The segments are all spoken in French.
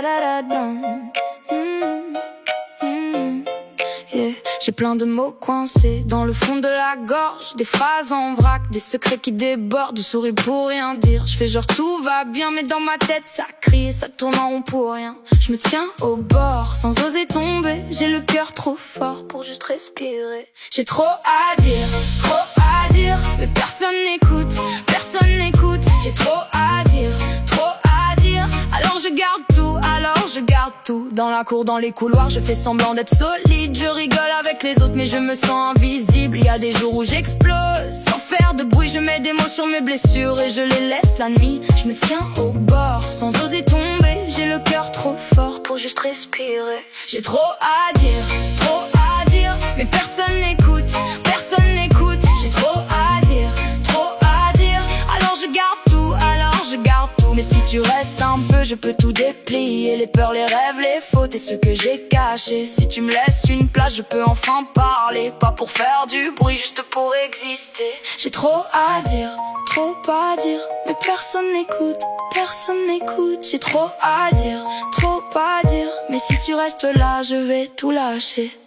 Yeah. J'ai plein de mots coincés dans le fond de la gorge, des phrases en vrac, des secrets qui débordent, je souris pour rien dire. Je fais genre tout va bien, mais dans ma tête ça crie et ça tourne en rond pour rien. Je me tiens au bord sans oser tomber, j'ai le cœur trop fort pour juste respirer. J'ai trop à dire, mais personne n'écoute, personne n'écoute. J'ai trop à dire, alors je garde tout dans la cour, dans les couloirs, je fais semblant d'être solide. Je rigole avec les autres mais je me sens invisible. Il y a des jours où j'explose sans faire de bruit, je mets des mots sur mes blessures et je les laisse la nuit. Je me tiens au bord sans oser tomber, j'ai le cœur trop fort pour juste respirer. J'ai trop à dire, mais personne n'écoute, personne n'écoute. J'ai trop à dire, alors je garde tout. Mais si tu restes un peu, je peux tout déplier. Les peurs, les rêves, les fautes et ce que j'ai caché. Si tu me laisses une place, je peux enfin parler. Pas pour faire du bruit, juste pour exister. J'ai trop à dire, mais personne n'écoute, personne n'écoute. J'ai trop à dire, mais si tu restes là, je vais tout lâcher.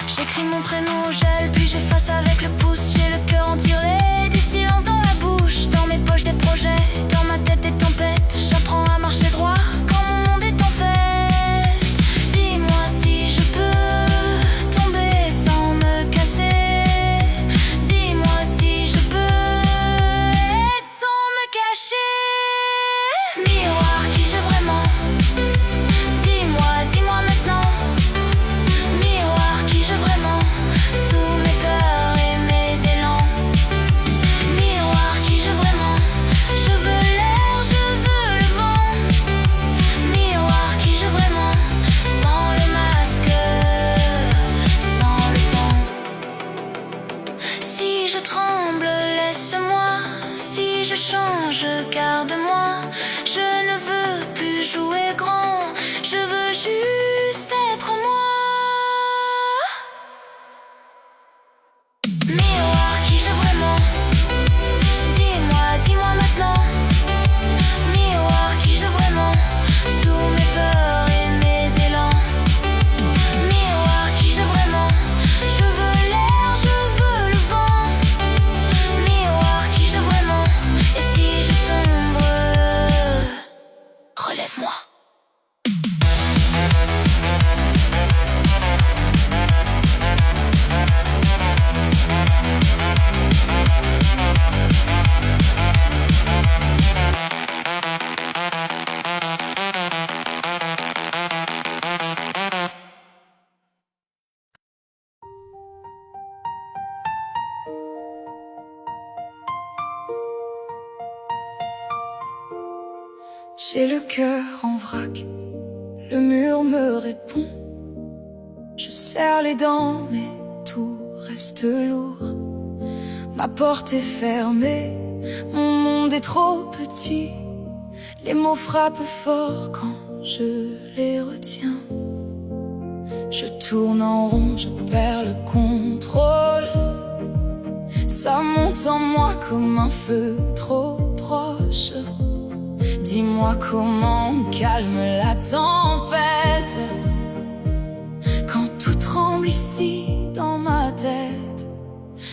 J'écris mon prénom au gel, puis j'efface avec le pouce. J'ai le cœur en tiret, des silences dans la bouche. Dans mes poches des projets, dans ma tête des tempêtes. J'apprends à marcher droit quand mon monde est en fête. Dis-moi si je peux tomber sans me casser. Dis-moi si je peux être sans me cacher. Miroir, qui j'ai vraiment? Dis-moi maintenant. Sous mes peurs et mes élans. Miroir, qui je vraiment? Je veux l'air, je veux le vent. Miroir, qui je vraiment? Sans le masque, sans le temps. Si je tremble, laisse-moi. Si je change, garde-moi. Je ne veux plus jouer grand, je veux juste être moi. Miroir, qui je vraiment? Dis-moi maintenant. Miroir, qui je vraiment? Sous mes peurs et mes élans. Miroir, qui je vraiment? Je veux l'air, je veux le vent. Miroir, qui je vraiment? Et si je tombe, relève-moi. J'ai le cœur en vrac, le mur me répond. Je serre les dents mais tout reste lourd. Ma porte est fermée, mon monde est trop petit. Les mots frappent fort quand je les retiens. Je tourne en rond, je perds le contrôle. Ça monte en moi comme un feu trop proche. Dis-moi comment on calme la tempête quand tout tremble ici dans ma tête.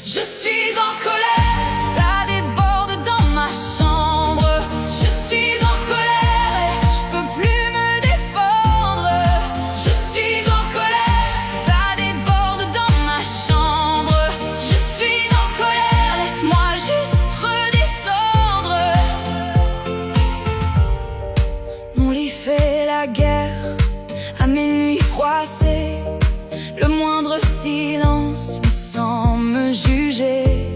Je suis en colère, ça déborde dans ma chambre. Je suis en colère et je peux plus me défendre. Je suis en colère, ça déborde dans ma chambre. Je suis en colère, laisse-moi juste redescendre. Mon lit fait la guerre à mes nuits froissées. Le moindre silence me semble me juger.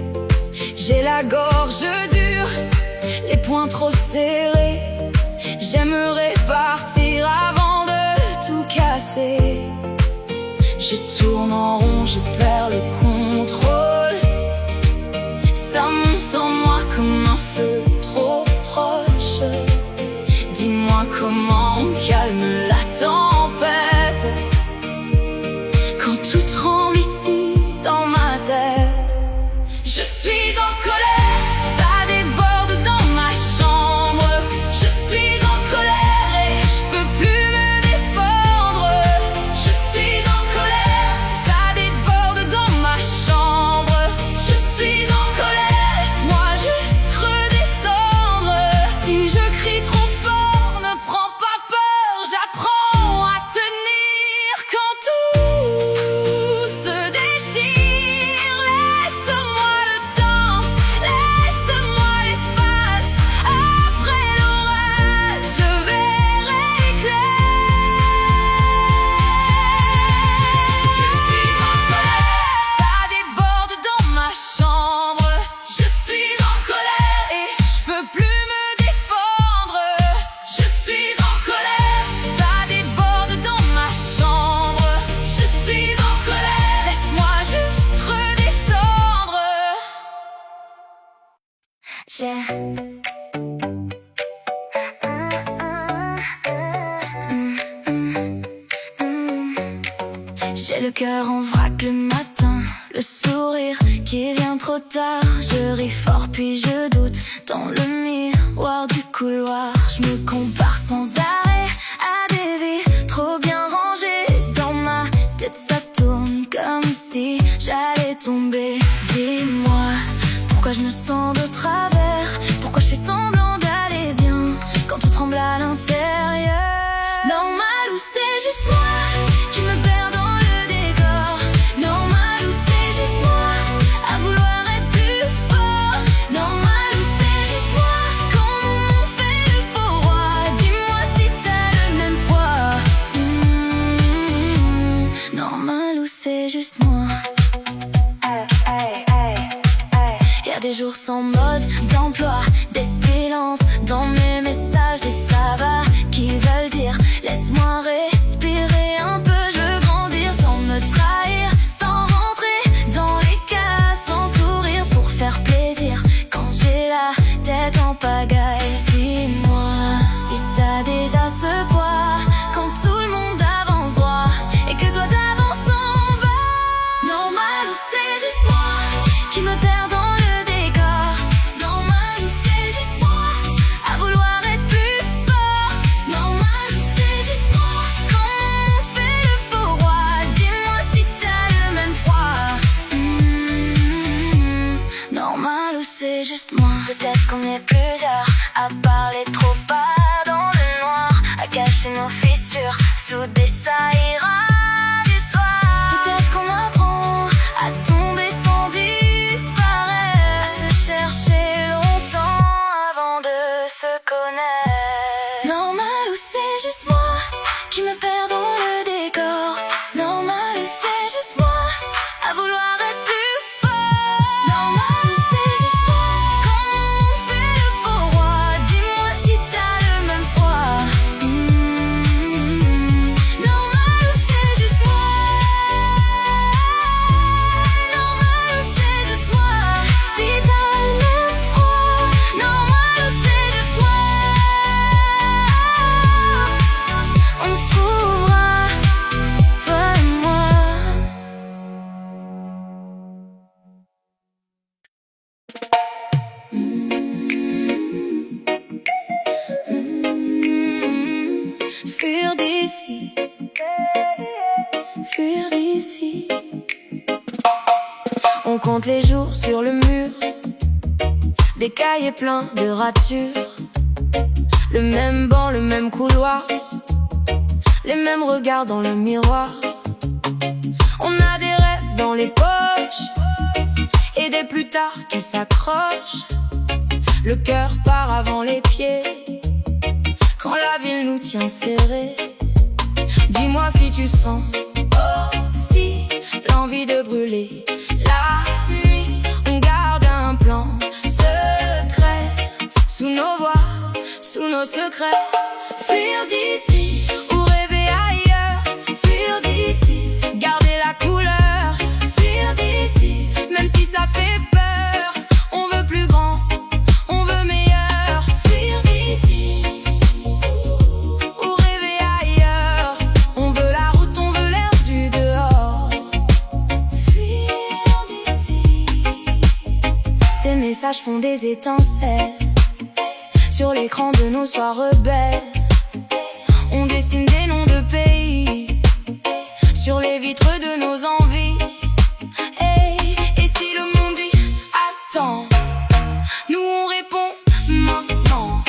J'ai la gorge dure, les poings trop serrés. J'aimerais partir avant de tout casser. Je tourne en rond, je perds le contrôle. Ça monte en moi comme un feu trop proche. Dis-moi comment on calme la tempête quand tout tremble ici dans ma tête. Je suis en colère, ça déborde dans ma chambre. Je suis en colère et je peux plus me défendre. Je suis en colère, ça déborde dans ma chambre. Je suis en colère, laisse-moi juste redescendre. Si je crie trop fort, ne prends pas peur, j'apprends à tenir quand tout se déchire. Laisse-moi le temps, laisse-moi l'espace. Après l'orage, je verrai clair. Je suis en colère, ça déborde dans ma chambre. Je suis en colère et je peux plus me défendre. Je suis en colère, ça déborde dans ma chambre. Je suis en colère, laisse-moi juste redescendre. J'ai le cœur en vrac le matin, le sourire qui vient trop tard. Je ris fort puis je doute dans le miroir du couloir. Je me compare sans arrêt à des vies trop bien rangées. Dans ma tête ça tourne comme si j'allais tomber. Dis-moi pourquoi je me sens de travers, pourquoi je fais semblant d'aller bien quand tout tremble à l'intérieur. Normal ou c'est juste moi qui me perds dans le décor. Normal ou c'est juste moi à vouloir être plus fort. Normal ou c'est juste moi quand on fait le faux roi. Dis-moi si t'as le même froid. Normal ou c'est juste moi. Y'a des jours sans mode d'emploi, des silences dans mes messages, des ça va qui veulent dire laisse-moi respirer un peu. Je veux grandir sans me trahir, sans rentrer dans les cases, sans sourire pour faire plaisir quand j'ai la tête en pagaille. Dis-moi si t'as déjà ce poids quand tout le monde avance droit et que toi t'avances en bas. Normal ou c'est juste moi qui me perds dans le décor. Normal ou c'est juste moi à vouloir être plus fort. Normal ou c'est juste moi quand on fait le faux roi. Dis-moi si t'as le même froid. Normal ou c'est juste moi. Peut-être qu'on est plusieurs à parler trop bas dans le noir, à cacher nos fissures, soudés ça ira du soir. Peut-être qu'on apprend à tomber sans disparaître, à se chercher longtemps avant de se connaître. Normal ou c'est juste moi qui me perds dans le décor. Normal ou c'est juste moi à vouloir être plus fort. Normal ou c'est juste moi quand on fait le faux roi. Dis-moi si t'as le même froid. Normal ou c'est compte les jours sur le mur, des cahiers pleins de ratures, le même banc, le même couloir, les mêmes regards dans le miroir. On a des rêves dans les poches et des plus tard qui s'accrochent. Le cœur part avant les pieds quand la ville nous tient serrés. Dis-moi si tu sens aussi l'envie de brûler. La nuit, on garde un plan secret sous nos voix, sous nos secrets. Fuir d'ici ou rêver ailleurs. Fuir d'ici, garder la couleur. Fuir d'ici, même si ça fait peur. On veut plus grand, on veut meilleur. Fuir d'ici ou rêver ailleurs. On veut la route, on veut l'air du dehors. Fuir d'ici. Tes messages font des étincelles sur l'écran de nos soirs rebelles. On dessine des noms de pays sur les vitres de nos envies. Et si le monde dit attends, nous on répond maintenant.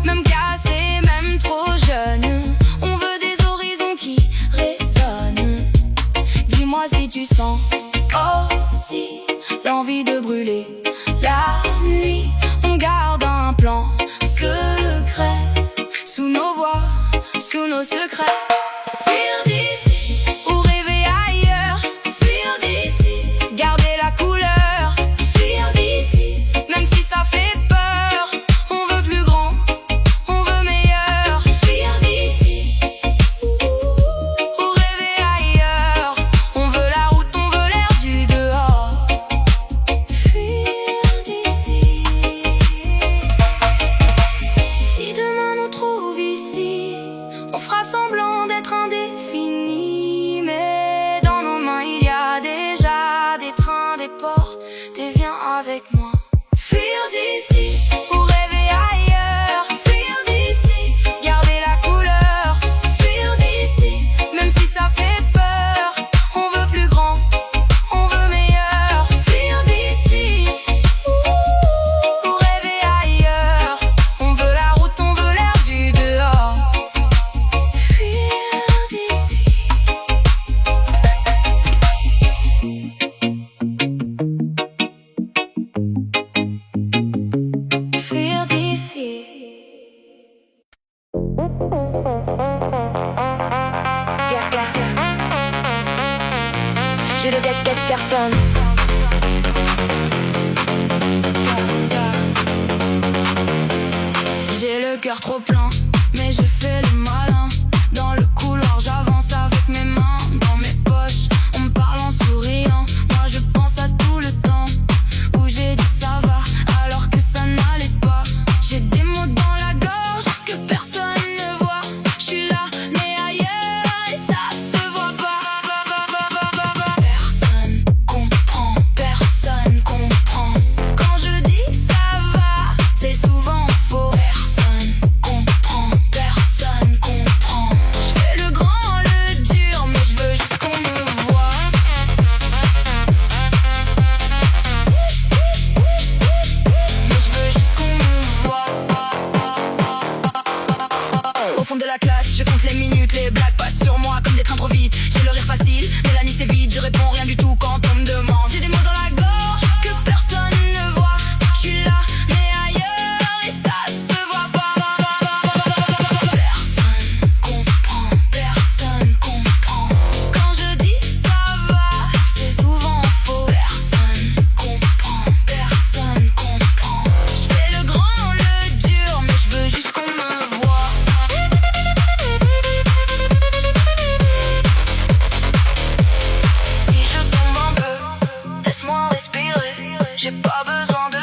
Même cassé, même trop jeune, on veut des horizons qui résonnent. Dis-moi si tu sens aussi l'envie de brûler. La nuit, on garde un plan secret sous nos voix, sous nos secrets. Fuir d'ici ou rêver ailleurs. Fuir d'ici, garder la couleur. Fuir d'ici, même si ça fait peur. On veut plus grand, on veut meilleur. Fuir d'ici ou rêver ailleurs. On veut la route, on veut l'air du dehors. Fuir d'ici. Si demain nous trouve ici, on fera semblant d'être indéfini. Mais dans nos mains il y a déjà des trains, des ports. Viens avec moi. Fuir d'ici ou rêver ailleurs. Fuir d'ici, garder la couleur. Fuir d'ici, même si ça fait peur. On veut plus grand, on veut meilleur. Fuir d'ici ou rêver ailleurs. On veut la route, on veut l'air du dehors. Fuir d'ici. Fuir d'ici. Yeah, yeah, yeah. Je ne déteste personne. Yeah, yeah. J'ai le cœur trop plein, mais je fais le malin. Dans le couloir, j'avance avec mes mains dans mes poches. On me parle en souriant. Moi je pense à tout le temps où j'ai dit ça va alors que ça n'allait pas. J'ai des mots dans la gorge que personne ne voit. Je suis là mais ailleurs et ça se voit pas. Personne comprend, personne comprend. Quand je dis ça va, c'est souvent faux. Personne comprend, personne comprend. Je fais le grand, le dur, mais je veux juste qu'on me voie. Mais je veux juste qu'on me voie. Au fond de la classe, je compte les minutes, les blagues passent sur moi comme des trains trop vite. J'ai le rire facile, mais la nuit c'est vide, je réponds rien du tout quand on me demande. J'ai des mots dans la gorge que personne ne voit. Je suis là, mais ailleurs et ça se voit pas. Personne comprend, personne comprend. Quand je dis ça va, c'est souvent faux. Personne comprend, personne comprend. Je fais le grand, le dur, mais je veux juste qu'on me voie. Si je tombe un peu, laisse-moi respirer. J'ai pas besoin de